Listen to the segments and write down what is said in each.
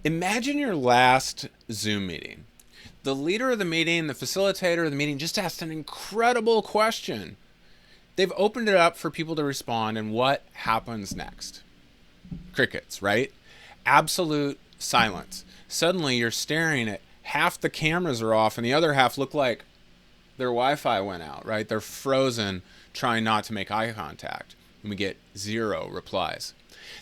Imagine your last Zoom meeting. The leader of the meeting, the facilitator of the meeting, just asked an incredible question. They've opened it up for people to respond, and what happens next? Crickets, right? Absolute silence. Suddenly you're staring at half the cameras are off and the other half look like their Wi-Fi went out, right? They're frozen, trying not to make eye contact. And we get zero replies.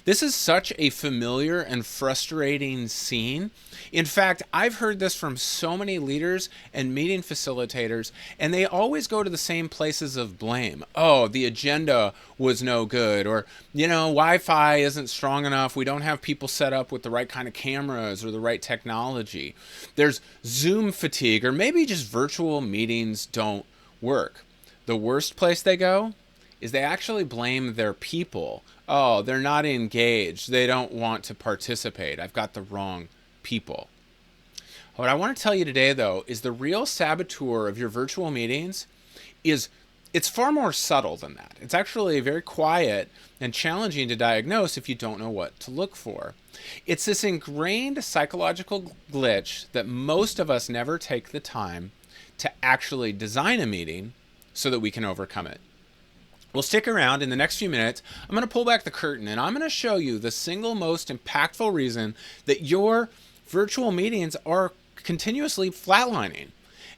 This is such a familiar and frustrating scene. In fact, I've heard this from so many leaders and meeting facilitators, and they always go to the same places of blame. Oh, the agenda was no good, or, Wi-Fi isn't strong enough. We don't have people set up with the right kind of cameras or the right technology. There's Zoom fatigue, or maybe just virtual meetings don't work. The worst place they go is they actually blame their people. Oh, they're not engaged. They don't want to participate. I've got the wrong people. What I want to tell you today, though, is the real saboteur of your virtual meetings it's far more subtle than that. It's actually very quiet and challenging to diagnose if you don't know what to look for. It's this ingrained psychological glitch that most of us never take the time to actually design a meeting so that we can overcome it. Well, stick around. In the next few minutes, I'm going to pull back the curtain and I'm going to show you the single most impactful reason that your virtual meetings are continuously flatlining.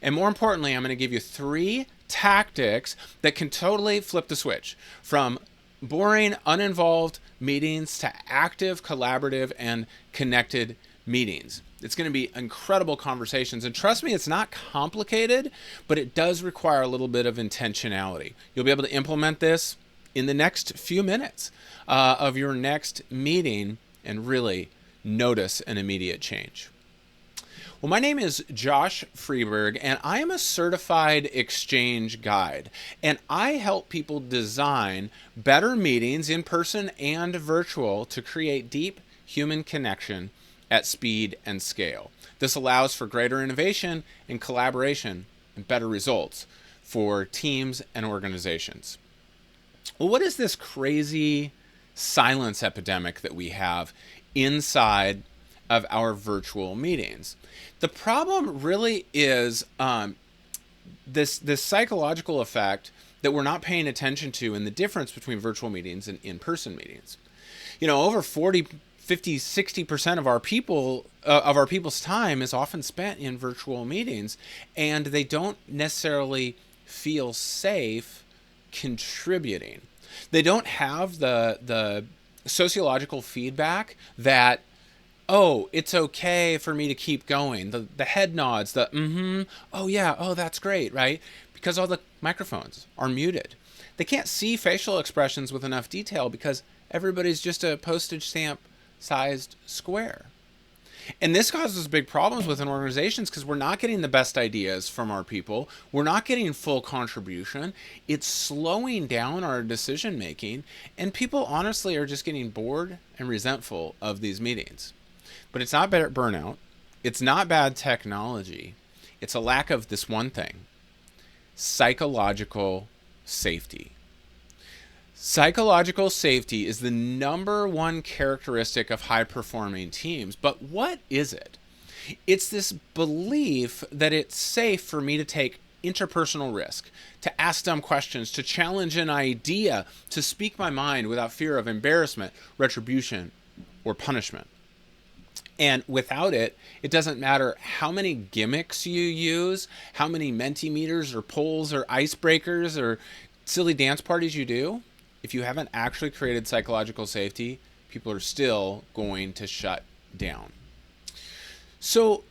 And more importantly, I'm going to give you 3 tactics that can totally flip the switch from boring, uninvolved meetings to active, collaborative, and connected meetings. It's going to be incredible conversations. And trust me, it's not complicated, but it does require a little bit of intentionality. You'll be able to implement this in the next few minutes of your next meeting and really notice an immediate change. Well, my name is Josh Friberg, and I am a certified XCHANGE guide, and I help people design better meetings in person and virtual to create deep human connection at speed and scale. This allows for greater innovation and collaboration and better results for teams and organizations. Well, what is this crazy silence epidemic that we have inside of our virtual meetings? The problem really is this psychological effect that we're not paying attention to, and the difference between virtual meetings and in-person meetings. Over 40, 50, 60% of our people's time is often spent in virtual meetings, and they don't necessarily feel safe contributing. They don't have the sociological feedback that, oh, it's okay for me to keep going. The head nods, oh yeah, oh that's great, right? Because all the microphones are muted. They can't see facial expressions with enough detail because everybody's just a postage stamp sized square. And this causes big problems within organizations because we're not getting the best ideas from our people. We're not getting full contribution. It's slowing down our decision making, and people honestly are just getting bored and resentful of these meetings. But it's not bad burnout. It's not bad technology. It's a lack of this one thing: psychological safety. Psychological safety is the number one characteristic of high-performing teams. But what is it? It's this belief that it's safe for me to take interpersonal risk, to ask dumb questions, to challenge an idea, to speak my mind without fear of embarrassment, retribution, or punishment. And without it, it doesn't matter how many gimmicks you use, how many Mentimeters or polls or icebreakers or silly dance parties you do. If you haven't actually created psychological safety, people are still going to shut down. So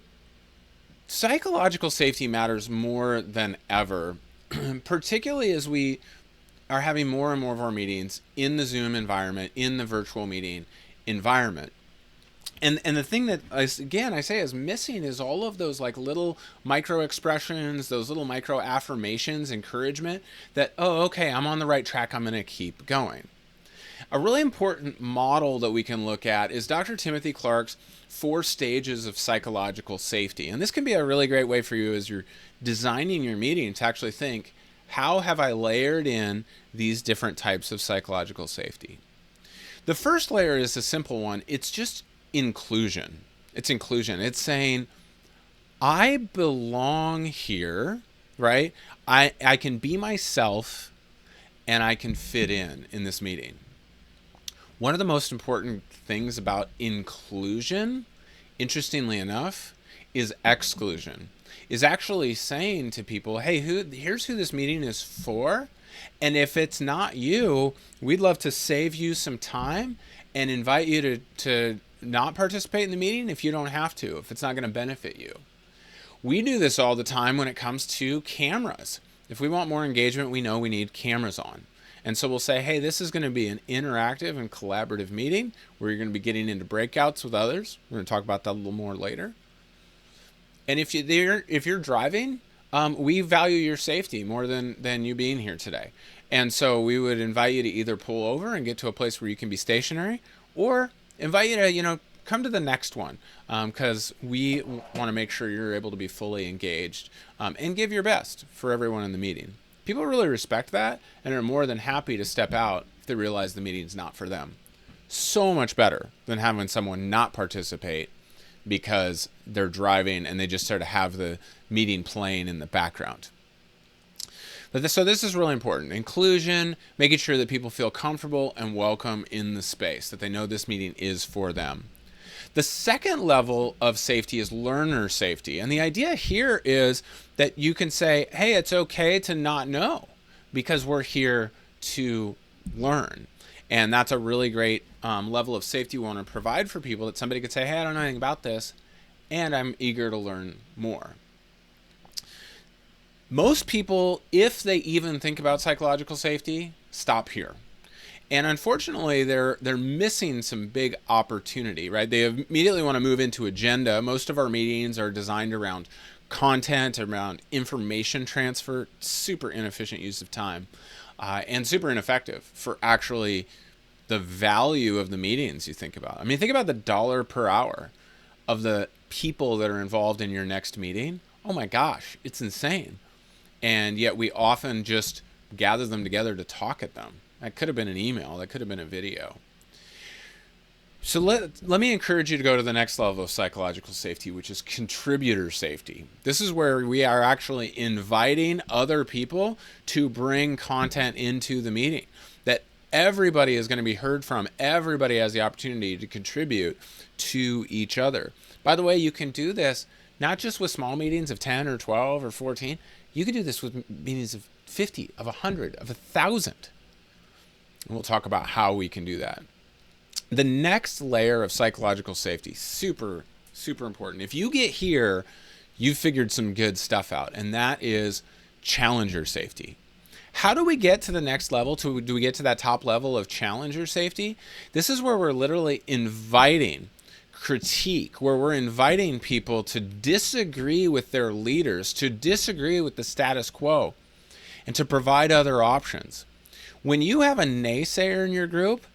psychological safety matters more than ever, particularly as we are having more and more of our meetings in the Zoom environment, in the virtual meeting environment. And the thing that, I say is missing is all of those like little micro expressions, those little micro affirmations, encouragement that, oh, okay, I'm on the right track. I'm going to keep going. A really important model that we can look at is Dr. Timothy Clark's 4 stages of psychological safety. And this can be a really great way for you as you're designing your meeting to actually think, how have I layered in these different types of psychological safety? The first layer is a simple one. It's just inclusion. It's inclusion. It's saying, I belong here, right? I can be myself and I can fit in this meeting. One of the most important things about inclusion, interestingly enough, is exclusion. Is actually saying to people, hey, here's who this meeting is for. And if it's not you, we'd love to save you some time and invite you to not participate in the meeting if you don't have to, if it's not going to benefit you. We do this all the time when it comes to cameras. If we want more engagement, we know we need cameras on. And so we'll say, hey, this is going to be an interactive and collaborative meeting where you're going to be getting into breakouts with others. We're going to talk about that a little more later. And if you're driving, we value your safety more than you being here today. And so we would invite you to either pull over and get to a place where you can be stationary, or invite you to, come to the next one, because we want to make sure you're able to be fully engaged and give your best for everyone in the meeting. People really respect that and are more than happy to step out if they realize the meeting's not for them. So much better than having someone not participate because they're driving and they just sort of have the meeting playing in the background. So this is really important. Inclusion, making sure that people feel comfortable and welcome in the space, that they know this meeting is for them. The second level of safety is learner safety. And the idea here is that you can say, hey, it's okay to not know because we're here to learn. And that's a really great level of safety we want to provide for people, that somebody could say, hey, I don't know anything about this, and I'm eager to learn more. Most people, if they even think about psychological safety, stop here. And unfortunately, they're missing some big opportunity, right? They immediately want to move into agenda. Most of our meetings are designed around content, around information transfer. Super inefficient use of time, and super ineffective for actually the value of the meetings you think about. I mean, think about the dollar per hour of the people that are involved in your next meeting. Oh my gosh, it's insane. And yet we often just gather them together to talk at them. That could have been an email. That could have been a video. So let me encourage you to go to the next level of psychological safety, which is contributor safety. This is where we are actually inviting other people to bring content into the meeting, that everybody is going to be heard from. Everybody has the opportunity to contribute to each other. By the way, you can do this not just with small meetings of 10 or 12 or 14. You can do this with meetings of 50, of 100, of 1,000. And we'll talk about how we can do that. The next layer of psychological safety, super, super important. If you get here, you've figured some good stuff out, and that is challenger safety. How do we get to the next level? Do we get to that top level of challenger safety? This is where we're literally inviting critique, where we're inviting people to disagree with their leaders, to disagree with the status quo, and to provide other options. When you have a naysayer in your group,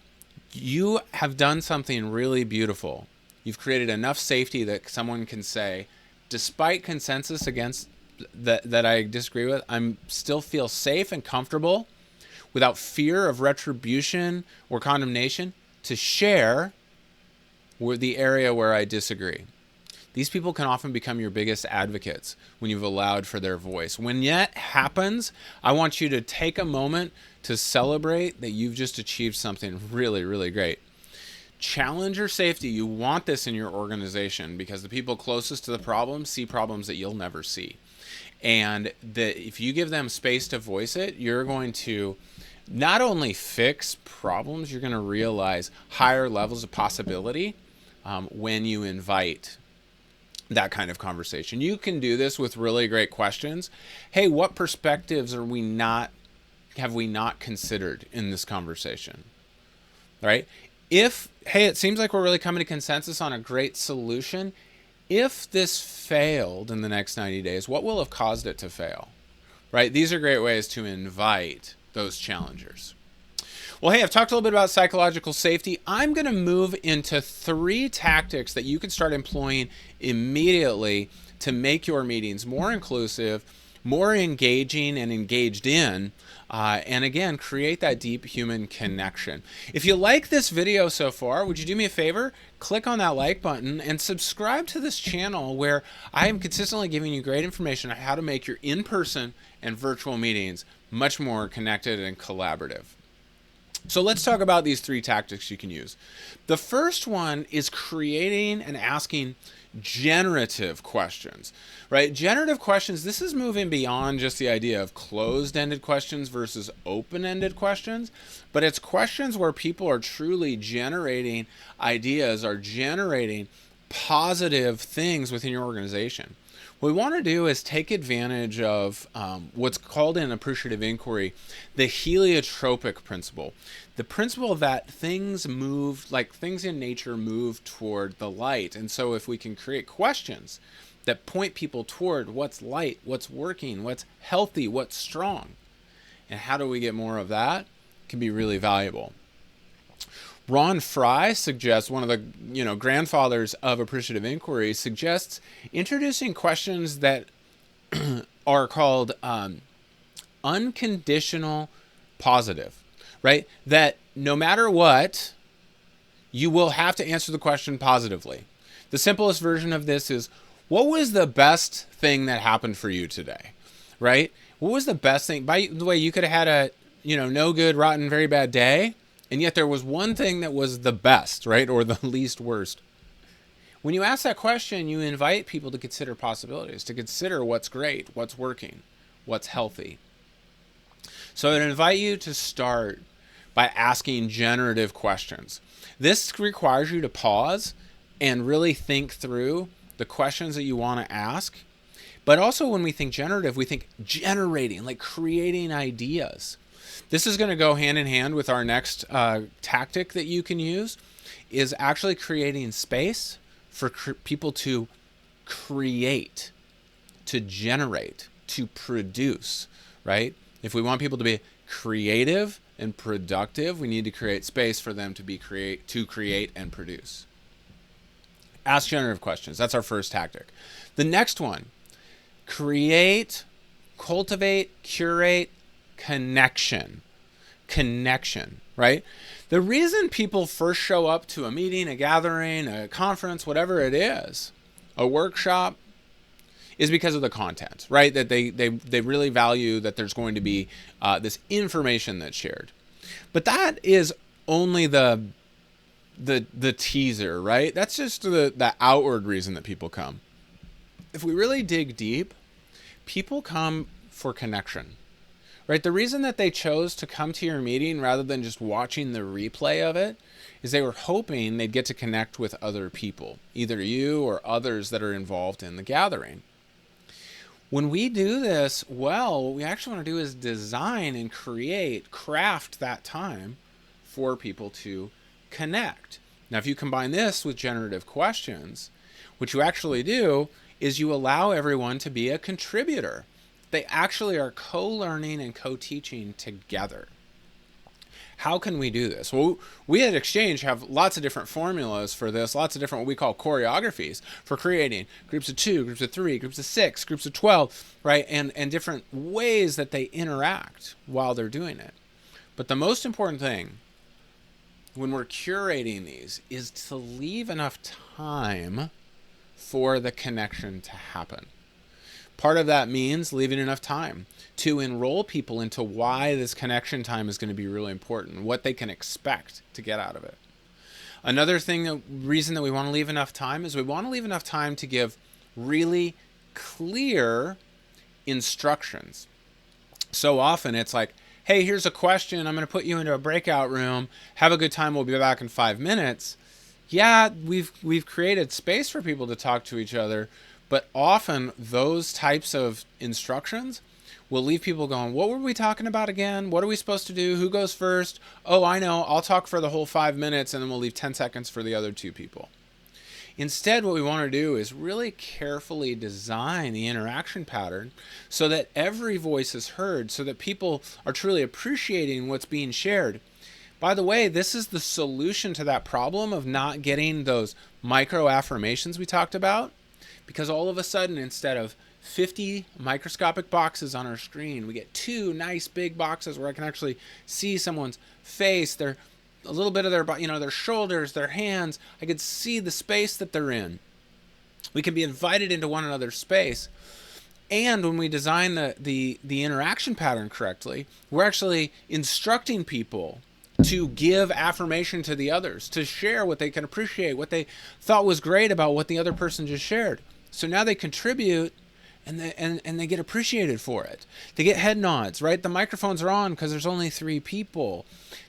you have done something really beautiful. You've created enough safety that someone can say, despite consensus against that I disagree with, I'm still feel safe and comfortable without fear of retribution or condemnation to share the area where I disagree. These people can often become your biggest advocates when you've allowed for their voice. When that happens, I want you to take a moment to celebrate that you've just achieved something really, really great. Challenger safety, you want this in your organization because the people closest to the problem see problems that you'll never see. And if you give them space to voice it, you're going to not only fix problems, you're going to realize higher levels of possibility when you invite that kind of conversation. You can do this with really great questions. Hey, what perspectives have we not considered in this conversation? Right? Hey, it seems like we're really coming to consensus on a great solution. If this failed in the next 90 days, what will have caused it to fail? Right? These are great ways to invite those challengers. Well, hey, I've talked a little bit about psychological safety. I'm going to move into 3 tactics that you can start employing immediately to make your meetings more inclusive, more engaging and engaged in, and again, create that deep human connection. If you like this video so far, would you do me a favor? Click on that like button and subscribe to this channel where I am consistently giving you great information on how to make your in-person and virtual meetings much more connected and collaborative. So let's talk about these 3 tactics you can use. The first one is creating and asking generative questions, right? Generative questions, this is moving beyond just the idea of closed-ended questions versus open-ended questions, but it's questions where people are truly generating ideas, are generating positive things within your organization. What we want to do is take advantage of what's called in Appreciative Inquiry the heliotropic principle. The principle that things move, like things in nature move toward the light. And so if we can create questions that point people toward what's light, what's working, what's healthy, what's strong, and how do we get more of that, can be really valuable. Ron Fry suggests, one of the grandfathers of Appreciative Inquiry, suggests introducing questions that are called unconditional positive, right? That no matter what, you will have to answer the question positively. The simplest version of this is, what was the best thing that happened for you today, right? What was the best thing? By the way, you could have had a no good, rotten, very bad day, and yet there was one thing that was the best, right? Or the least worst. When you ask that question, you invite people to consider possibilities, to consider what's great, what's working, what's healthy. So I'd invite you to start by asking generative questions. This requires you to pause and really think through the questions that you want to ask. But also when we think generative, we think generating, like creating ideas. This is going to go hand in hand with our next tactic that you can use, is actually creating space for people to create, to generate, to produce, right? If we want people to be creative and productive, we need to create space for them to create and produce. Ask generative questions. That's our first tactic. The next one, create, cultivate, curate, connection, right? The reason people first show up to a meeting, a gathering, a conference, whatever it is, a workshop, is because of the content, right? That they really value that there's going to be this information that's shared. But that is only the teaser, right? That's just the outward reason that people come. If we really dig deep, people come for connection. Right? The reason that they chose to come to your meeting rather than just watching the replay of it is they were hoping they'd get to connect with other people, either you or others that are involved in the gathering. When we do this well, what we actually want to do is design and craft that time for people to connect. Now, if you combine this with generative questions, what you actually do is you allow everyone to be a contributor. They actually are co-learning and co-teaching together. How can we do this? Well, we at XCHANGE have lots of different formulas for this, lots of different what we call choreographies for creating groups of 2, groups of 3, groups of 6, groups of 12, right? And different ways that they interact while they're doing it. But the most important thing when we're curating these is to leave enough time for the connection to happen. Part of that means leaving enough time to enroll people into why this connection time is going to be really important, what they can expect to get out of it. Another reason that we want to leave enough time is we want to leave enough time to give really clear instructions. So often it's like, hey, here's a question. I'm going to put you into a breakout room. Have a good time. We'll be back in 5 minutes. Yeah, we've created space for people to talk to each other. But often those types of instructions will leave people going, what were we talking about again? What are we supposed to do? Who goes first? Oh, I know. I'll talk for the whole 5 minutes and then we'll leave 10 seconds for the other 2 people. Instead, what we want to do is really carefully design the interaction pattern so that every voice is heard, so that people are truly appreciating what's being shared. By the way, this is the solution to that problem of not getting those micro affirmations we talked about. Because all of a sudden, instead of 50 microscopic boxes on our screen. We get 2 nice big boxes where I can actually see someone's face, a little bit of their shoulders, their hands. I can see the space that they're in. We can be invited into one another's space. And when we design the interaction pattern correctly, we're actually instructing people to give affirmation to the others, to share what they can appreciate, what they thought was great about what the other person just shared. So now they contribute and they get appreciated for it. They get head nods, right? The microphones are on because there's only 3 people.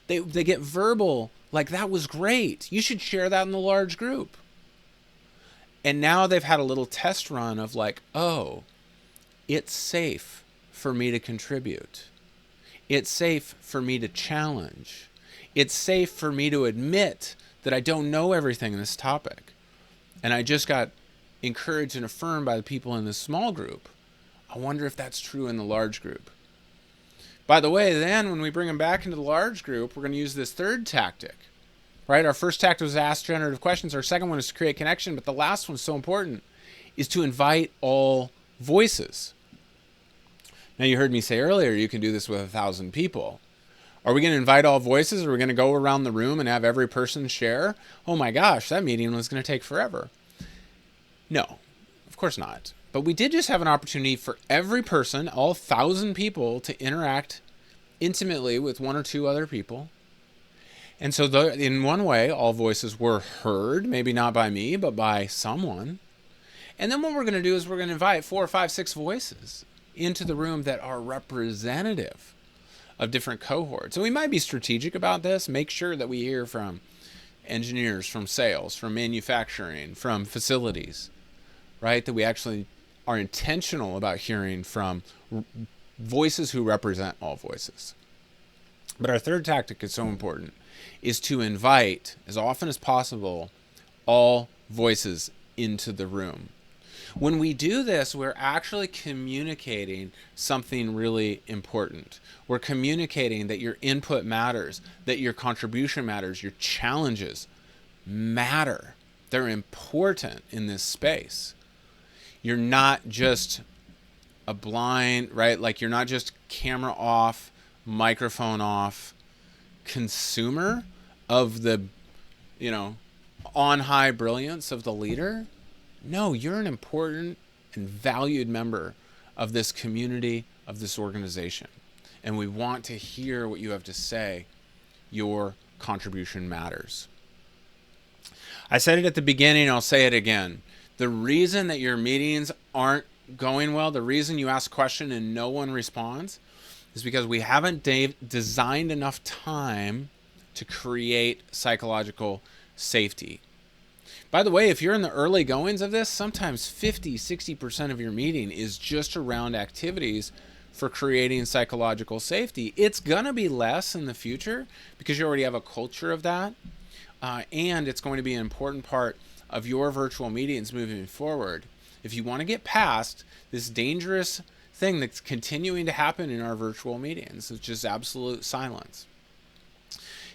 They get verbal, like, that was great. You should share that in the large group. And now they've had a little test run of like, oh, it's safe for me to contribute. It's safe for me to challenge. It's safe for me to admit that I don't know everything in this topic. And I just got encouraged and affirmed by the people in this small group. I wonder if that's true in the large group. By the way, then when we bring them back into the large group, we're going to use this third tactic, right? Our first tactic was to ask generative questions. Our second one is to create connection. But the last one is so important, is to invite all voices. Now, you heard me say earlier, you can do this with 1,000 people. Are we going to invite all voices? Or are we going to go around the room and have every person share? Oh my gosh, that meeting was going to take forever. No, of course not. But we did just have an opportunity for every person, all 1,000 people, to interact intimately with 1 or 2 other people. And so in one way, all voices were heard, maybe not by me, but by someone. And then what we're going to do is we're going to invite 4 or 5, 6 voices into the room that are representative of different cohorts. And we might be strategic about this, make sure that we hear from engineers, from sales, from manufacturing, from facilities, right? That we actually are intentional about hearing from voices who represent all voices. But our third tactic is so important, is to invite, as often as possible, all voices into the room. When we do this, we're actually communicating something really important. We're communicating that your input matters, that your contribution matters, your challenges matter. They're important in this space. You're not just a blind, right? Like, you're not just camera off, microphone off consumer of the, on high brilliance of the leader. No, you're an important and valued member of this community, of this organization. And we want to hear what you have to say. Your contribution matters. I said it at the beginning, I'll say it again. The reason that your meetings aren't going well, the reason you ask a question and no one responds, is because we haven't designed enough time to create psychological safety. By the way, if you're in the early goings of this, sometimes 50-60% of your meeting is just around activities for creating psychological safety. It's going to be less in the future because you already have a culture of that. And it's going to be an important part of your virtual meetings moving forward. If you want to get past this dangerous thing that's continuing to happen in our virtual meetings, it's just absolute silence.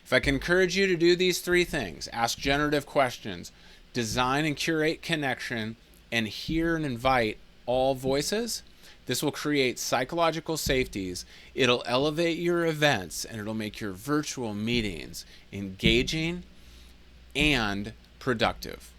If I can encourage you to do these 3 things, ask generative questions, design and curate connection, and hear and invite all voices, this will create psychological safeties. It'll elevate your events, and it'll make your virtual meetings engaging and productive.